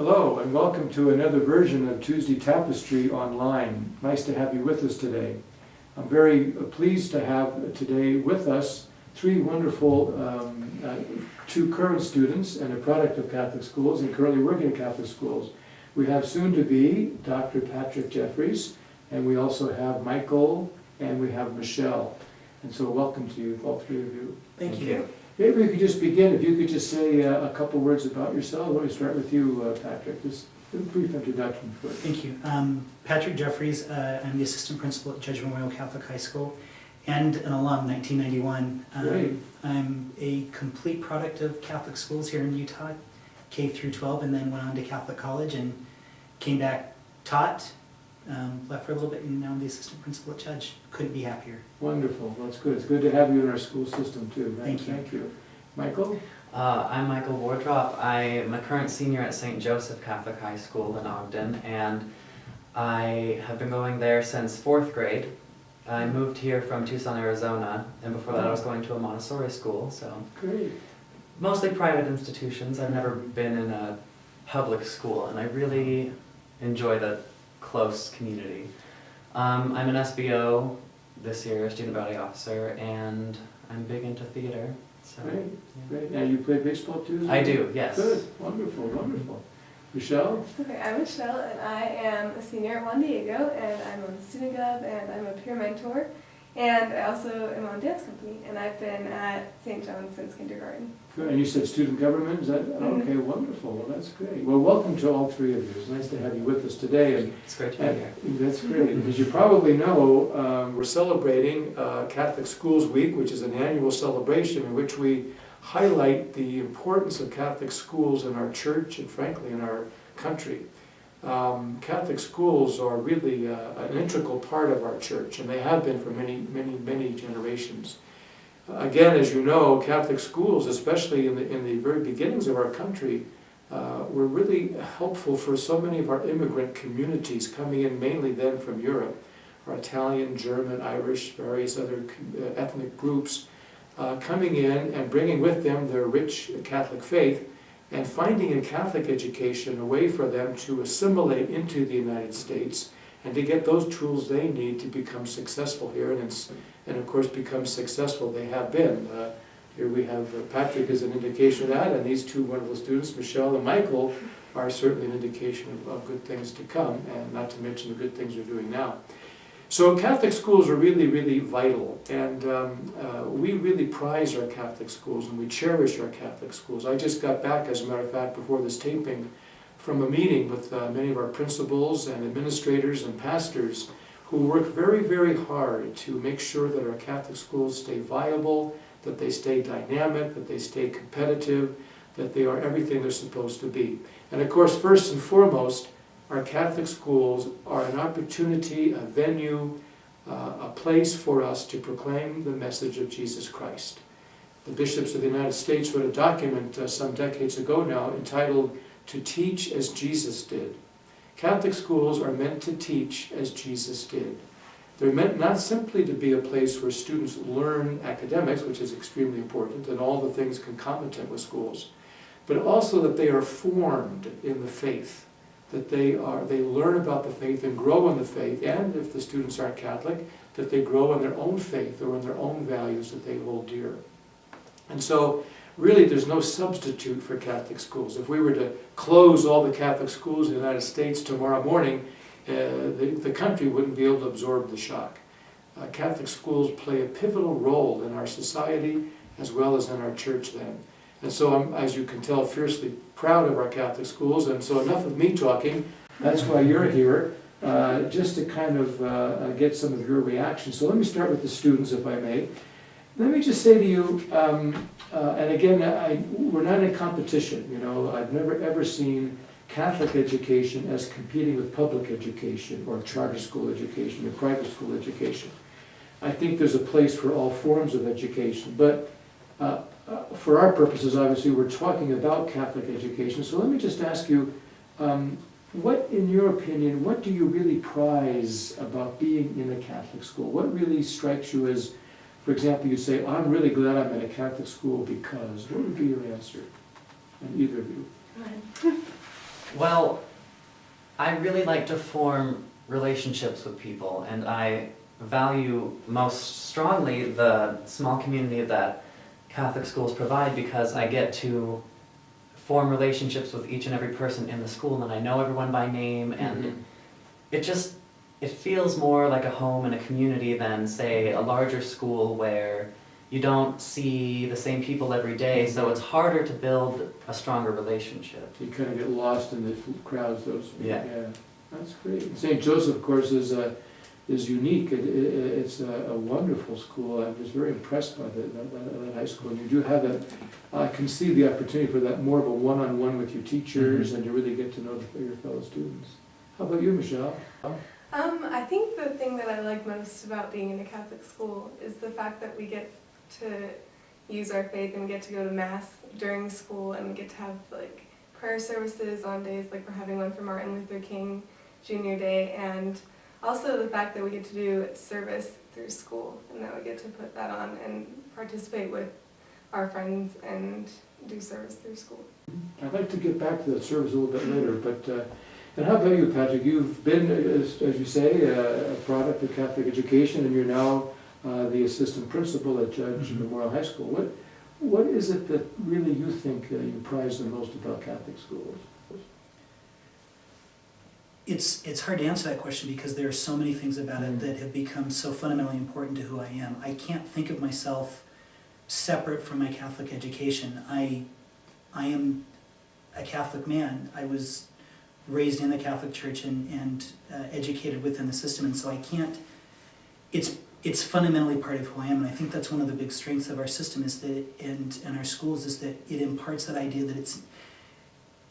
Hello and welcome to another version of Tuesday Tapestry Online. Nice to have you with us today. I'm very pleased to have today with us three wonderful, two current students and a product of Catholic schools and currently working at Catholic schools. We have soon to be Dr. Patrick Jeffries, and we also have Michael, and we have Michelle. And so welcome to you, all three of you. Thank you. Maybe we could just begin, if you could just say a couple words about yourself. Let me start with you, Patrick. Just a brief introduction first. Thank you. Patrick Jeffries, I'm the assistant principal at Judge Memorial Catholic High School and an alum, 1991. Great. I'm a complete product of Catholic schools here in Utah, K through 12, and then went on to Catholic college and came back, taught, left for a little bit, and now I'm the assistant principal at Judge. Couldn't be happier. Wonderful. Well, that's good. It's good to have you in our school system too. Thank you. Thank you. Michael? I'm Michael Wardrop. I'm a current senior at St. Joseph Catholic High School in Ogden, and I have been going there since 4th grade. I moved here from Tucson, Arizona, and before that I was going to a Montessori school, so Great. mostly private institutions. I've never been in a public school, and I really enjoy the close community. I'm an SBO this year, student body officer, and I'm big into theater. So, Great. yeah. Great. Now you play baseball too? I do, yes. Good. Wonderful. Wonderful. Michelle? Okay, I'm Michelle, and I am a senior at Juan Diego, and I'm on the Student Gov, and I'm a peer mentor, and I also am on dance company, and I've been at St. John's since kindergarten. Good. And you said student government? Is that okay? Wonderful. Well, that's great. Well, welcome to all three of you. It's nice to have you with us today. And It's great to be here. that's great. As you probably know, we're celebrating Catholic Schools Week, which is an annual celebration in which we highlight the importance of Catholic schools in our church and frankly in our country. Catholic schools are really an integral part of our church, and they have been for many generations. Again, as you know, Catholic schools, especially in the very beginnings of our country, were really helpful for so many of our immigrant communities coming in mainly then from Europe, our Italian, German, Irish, various other ethnic groups coming in and bringing with them their rich Catholic faith and finding in Catholic education a way for them to assimilate into the United States and to get those tools they need to become successful here, and of course become successful they have been. Here we have Patrick as an indication of that, and these two wonderful students, Michelle and Michael, are certainly an indication of good things to come, and not to mention the good things they're doing now. So Catholic schools are really vital, and we really prize our Catholic schools, and we cherish our Catholic schools. I just got back, as a matter of fact, before this taping, from a meeting with many of our principals and administrators and pastors who work very hard to make sure that our Catholic schools stay viable, that they stay dynamic, that they stay competitive, that they are everything they're supposed to be. And of course, first and foremost, our Catholic schools are an opportunity, a venue, a place for us to proclaim the message of Jesus Christ. The bishops of the United States wrote a document some decades ago now entitled "To Teach as Jesus Did." Catholic schools are meant to teach as Jesus did. They're meant not simply to be a place where students learn academics, which is extremely important, and all the things concomitant with schools, but also that they are formed in the faith, that they learn about the faith and grow in the faith, and if the students aren't Catholic, that they grow in their own faith or in their own values that they hold dear. And so, really, there's no substitute for Catholic schools. If we were to close all the Catholic schools in the United States tomorrow morning, the country wouldn't be able to absorb the shock. Catholic schools play a pivotal role in our society as well as in our church then. And so I'm, as you can tell, fiercely proud of our Catholic schools, and so enough of me talking. That's why you're here, just to kind of get some of your reactions. So let me start with the students, if I may. Let me just say to you, and again, we're not in competition. You know, I've never ever seen Catholic education as competing with public education or charter school education or private school education. I think there's a place for all forms of education, but for our purposes, obviously, we're talking about Catholic education. So let me just ask you, what, in your opinion, what do you really prize about being in a Catholic school? What really strikes you as, for example, you say, I'm really glad I'm in a Catholic school because, what would be your answer? And either of you. Well, I really like to form relationships with people, and I value most strongly the small community that Catholic schools provide, because I get to form relationships with each and every person in the school, and I know everyone by name, and it feels more like a home and a community than, say, a larger school where you don't see the same people every day, so it's harder to build a stronger relationship. You kind of get lost in the crowds, Yeah. That's great. St. Joseph, of course, is unique. It's a wonderful school. I was very impressed by that high school. And you do have that, I can see the opportunity for that more of a one-on-one with your teachers, and you really get to know your fellow students. How about you, Michelle? I think the thing that I like most about being in a Catholic school is the fact that we get to use our faith and we get to go to Mass during school, and we get to have like prayer services on days like we're having one for Martin Luther King Jr. Day, and also the fact that we get to do service through school, and that we get to put that on and participate with our friends and do service through school. I'd like to get back to that service a little bit later, but and how about you, Patrick? You've been, as you say, a product of Catholic education, and you're now the assistant principal at Judge Memorial High School. What is it that really you think you prize the most about Catholic schools? It's hard to answer that question because there are so many things about it that have become so fundamentally important to who I am. I can't think of myself separate from my Catholic education. I am a Catholic man. I was raised in the Catholic Church and educated within the system, and so I can't. It's fundamentally part of who I am, and I think that's one of the big strengths of our system is that, and our schools, is that it imparts that idea that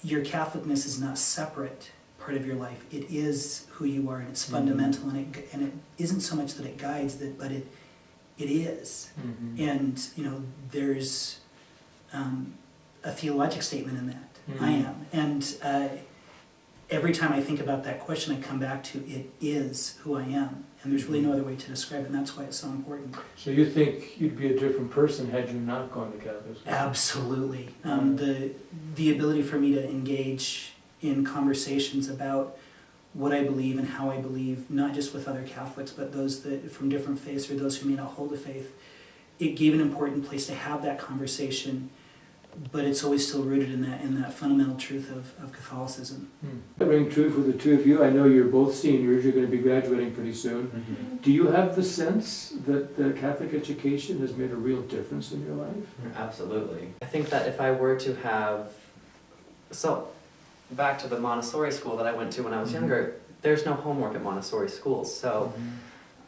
your Catholicness is not separate part of your life. It is who you are, and it's fundamental, and it isn't so much that it guides that, but it is. And there's a theologic statement in that. I am, and every time I think about that question, I come back to it is who I am, and there's really no other way to describe it, and that's why it's so important. So you think you'd be a different person had you not gone to Catholic school? Absolutely. The ability for me to engage in conversations about what I believe and how I believe, not just with other Catholics, but those that from different faiths or those who may not hold a faith, it gave an important place to have that conversation, but it's always still rooted in that fundamental truth of Catholicism. That ring true for the two of you. I know you're both seniors. You're going to be graduating pretty soon. Do you have the sense that the Catholic education has made a real difference in your life? Absolutely. I think that if I were to have, back to the Montessori school that I went to when I was younger, there's no homework at Montessori schools, so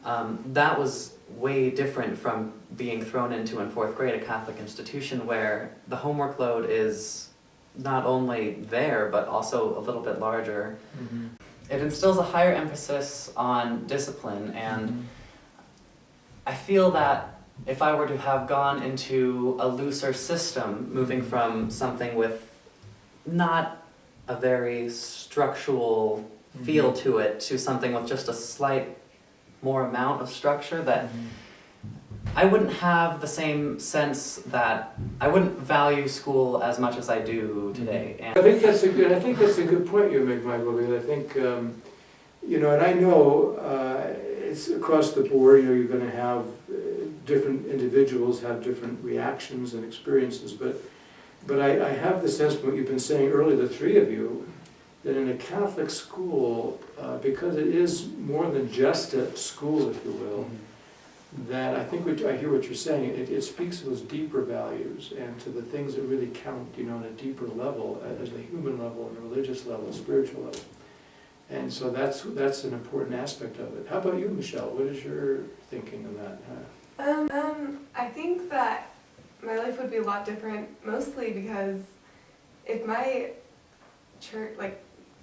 that was way different from being thrown into in 4th grade a Catholic institution where the homework load is not only there but also a little bit larger. It instills a higher emphasis on discipline, and I feel that if I were to have gone into a looser system, moving from something with not a very structural feel to it to something with just a slight more amount of structure, that I wouldn't have the same sense, that I wouldn't value school as much as I do today. And I think that's a good point you make, Michael. Because I think and I know it's across the board. You're going to have different individuals have different reactions and experiences, but I have the sense from what you've been saying earlier, the three of you, that in a Catholic school, because it is more than just a school, if you will, that I think I hear what you're saying. It speaks to those deeper values and to the things that really count, on a deeper level, at a human level, and a religious level, a spiritual level. And so that's an important aspect of it. How about you, Michelle? What is your thinking on that? I think that my life would be a lot different, mostly because if my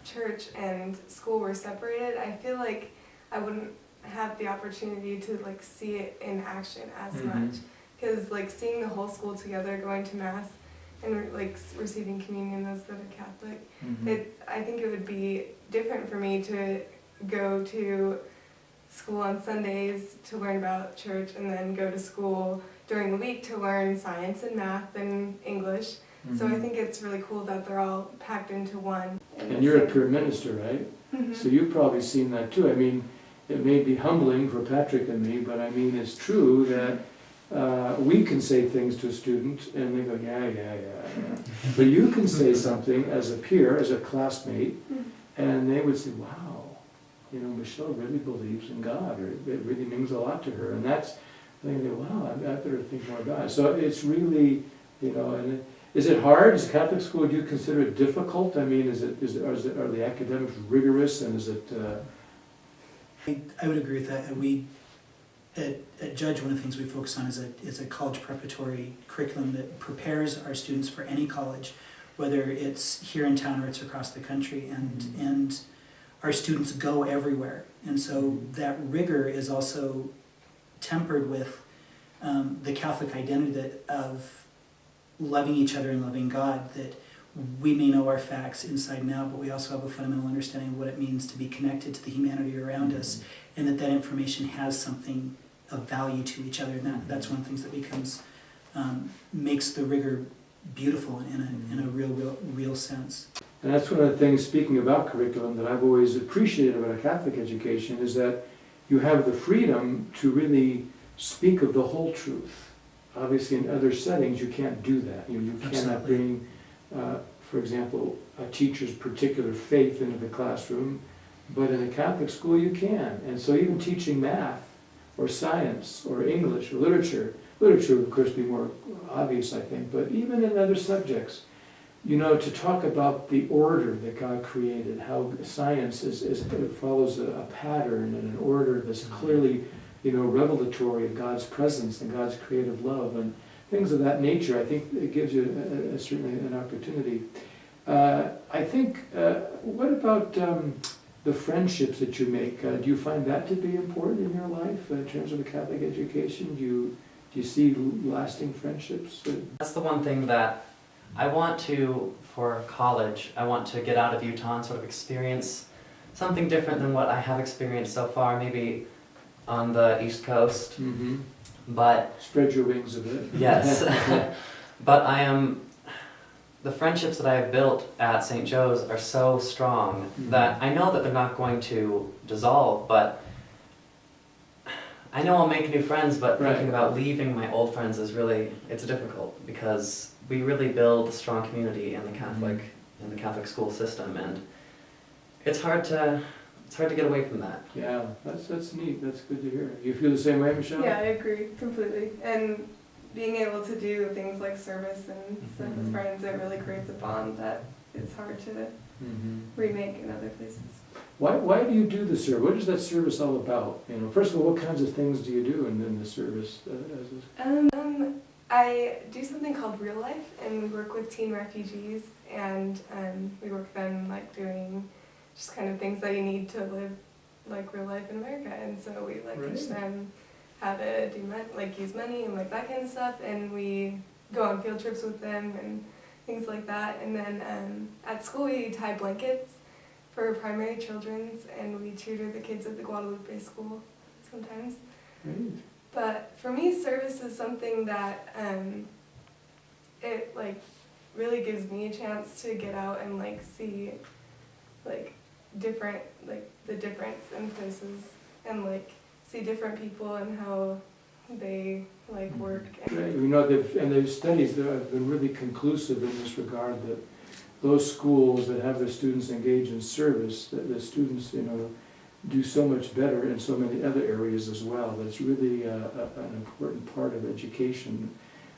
church and school were separated, I feel like I wouldn't have the opportunity to see it in action as much. Because seeing the whole school together, going to Mass, and receiving communion, those that are Catholic, I think it would be different for me to go to school on Sundays to learn about church, and then go to school during the week to learn science and math and English, So I think it's really cool that they're all packed into one. And you're a peer minister, right? Mhm. So you've probably seen that too. I mean, it may be humbling for Patrick and me, but I mean, it's true that we can say things to a student and they go, yeah. But you can say something as a peer, as a classmate, and they would say, wow, you know, Michelle really believes in God, or it really means a lot to her. And that's, they go, wow, I better think more about it. So it's really, you know, and is it hard? Is Catholic school, do you consider it difficult? I mean, are the academics rigorous, and is it... I would agree with that. We, at Judge, one of the things we focus on is a college preparatory curriculum that prepares our students for any college, whether it's here in town or it's across the country, and our students go everywhere. And so that rigor is also tempered with the Catholic identity of loving each other and loving God, that we may know our facts inside and out, but we also have a fundamental understanding of what it means to be connected to the humanity around us, and that information has something of value to each other. And that's one of the things that becomes makes the rigor beautiful in a real sense. And that's one of the things, speaking about curriculum, that I've always appreciated about a Catholic education, is that you have the freedom to really speak of the whole truth. Obviously, in other settings, you can't do that. You cannot bring, for example, a teacher's particular faith into the classroom, but in a Catholic school, you can. And so even teaching math, or science, or English, or literature would, of course, be more obvious, I think, but even in other subjects, you know, to talk about the order that God created, how science it follows a pattern and an order that's clearly, you know, revelatory of God's presence and God's creative love and things of that nature. I think it gives you certainly an opportunity. I think, what about the friendships that you make? Do you find that to be important in your life in terms of a Catholic education? Do you see lasting friendships? That's the one thing that I want to, for college, I want to get out of Utah and sort of experience something different than what I have experienced so far, maybe on the East Coast. Mm-hmm. But spread your wings a bit. Yes. But the friendships that I have built at St. Joe's are so strong that I know that they're not going to dissolve, but I know I'll make new friends, but thinking about leaving my old friends is really, it's difficult, because we really build a strong community in the Catholic school system, and it's hard to get away from that. Yeah, that's neat. That's good to hear. You feel the same way, Michelle? Yeah, I agree completely. And being able to do things like service and stuff with friends, it really creates a bond that it's hard to remake in other places. Why do you do the service? What is that service all about? You know, first of all, what kinds of things do you do in the service? I do something called Real Life, and we work with teen refugees, and we work with them like doing just kind of things that you need to live like real life in America. And so we teach them how to do use money and like that kind of stuff, and we go on field trips with them and things like that. And then at school we tie blankets for primary children's, and we tutor the kids at the Guadalupe school sometimes. Great. But for me, service is something that it really gives me a chance to get out and see different the difference in places, and see different people and how they work. Right. You know, there's studies that have been really conclusive in this regard, that those schools that have their students engage in service, that the students, you know, do so much better in so many other areas as well. That's really an important part of education,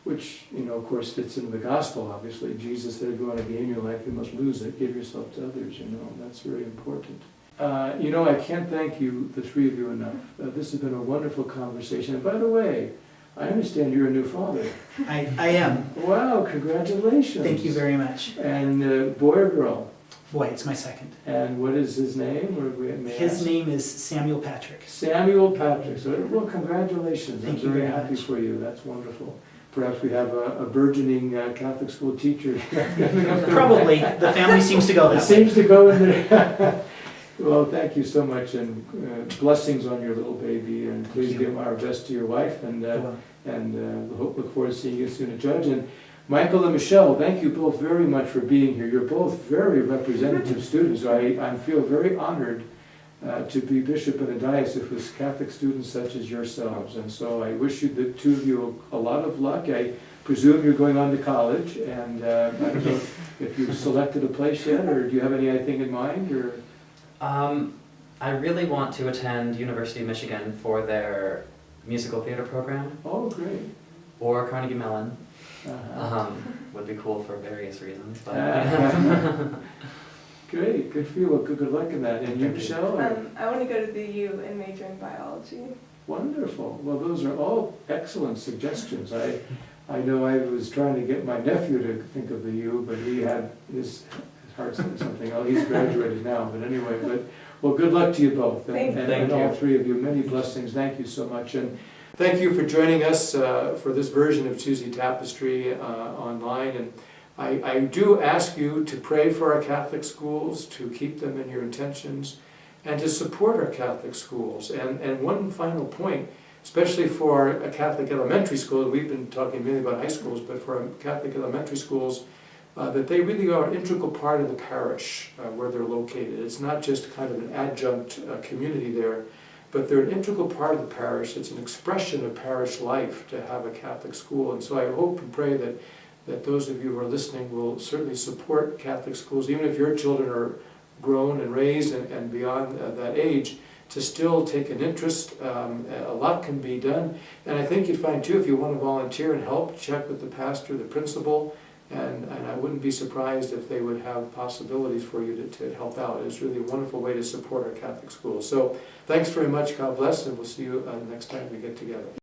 which, you know, of course fits into the gospel, obviously. Jesus said, if you want to gain your life, you must lose it. Give yourself to others, you know. That's very important. You know, I can't thank you, the three of you, enough. This has been a wonderful conversation. And by the way, I understand you're a new father. I am. Wow, congratulations. Thank you very much. And boy or girl? Boy, it's my second. And what is his name? His name is Samuel Patrick. Samuel Patrick. So, well, congratulations. Thank you I'm very very happy much. for you. That's wonderful. Perhaps we have a burgeoning Catholic school teacher. Probably. The family seems to go It that way. seems to go in there. Well, thank you so much, and blessings on your little baby, and please give our best to your wife, and we'll look forward to seeing you soon at Judge. And Michael and Michelle, thank you both very much for being here. You're both very representative students. I feel very honored to be bishop in a diocese with Catholic students such as yourselves. And so I wish you, the two of you, a lot of luck. I presume you're going on to college, and I don't know if you've selected a place yet, or do you have anything in mind? Or I really want to attend University of Michigan for their musical theater program, oh, great. or Carnegie Mellon. Uh-huh. Would be cool for various reasons, but Great, good for you. Well, good luck in that. And you, Thank you. Michelle? Or- I want to go to the U and major in biology. Wonderful. Well, those are all excellent suggestions. I know I was trying to get my nephew to think of the U, but he had his heart said something else. He's graduated now, but anyway. Well, good luck to you both, Thank you. and all three of you. Many blessings. Thank you so much, and thank you for joining us for this version of Tuesday Tapestry online. And I do ask you to pray for our Catholic schools, to keep them in your intentions, and to support our Catholic schools. And one final point, especially for a Catholic elementary school, we've been talking mainly about high schools, but for our Catholic elementary schools, that they really are an integral part of the parish where they're located. It's not just kind of an adjunct community there, but they're an integral part of the parish. It's an expression of parish life to have a Catholic school. And so I hope and pray that those of you who are listening will certainly support Catholic schools, even if your children are grown and raised and beyond that age, to still take an interest. A lot can be done. And I think you'd find too, if you want to volunteer and help, check with the pastor, the principal, and I wouldn't be surprised if they would have possibilities for you to help out. It's really a wonderful way to support our Catholic schools. So thanks very much, God bless, and we'll see you next time we get together.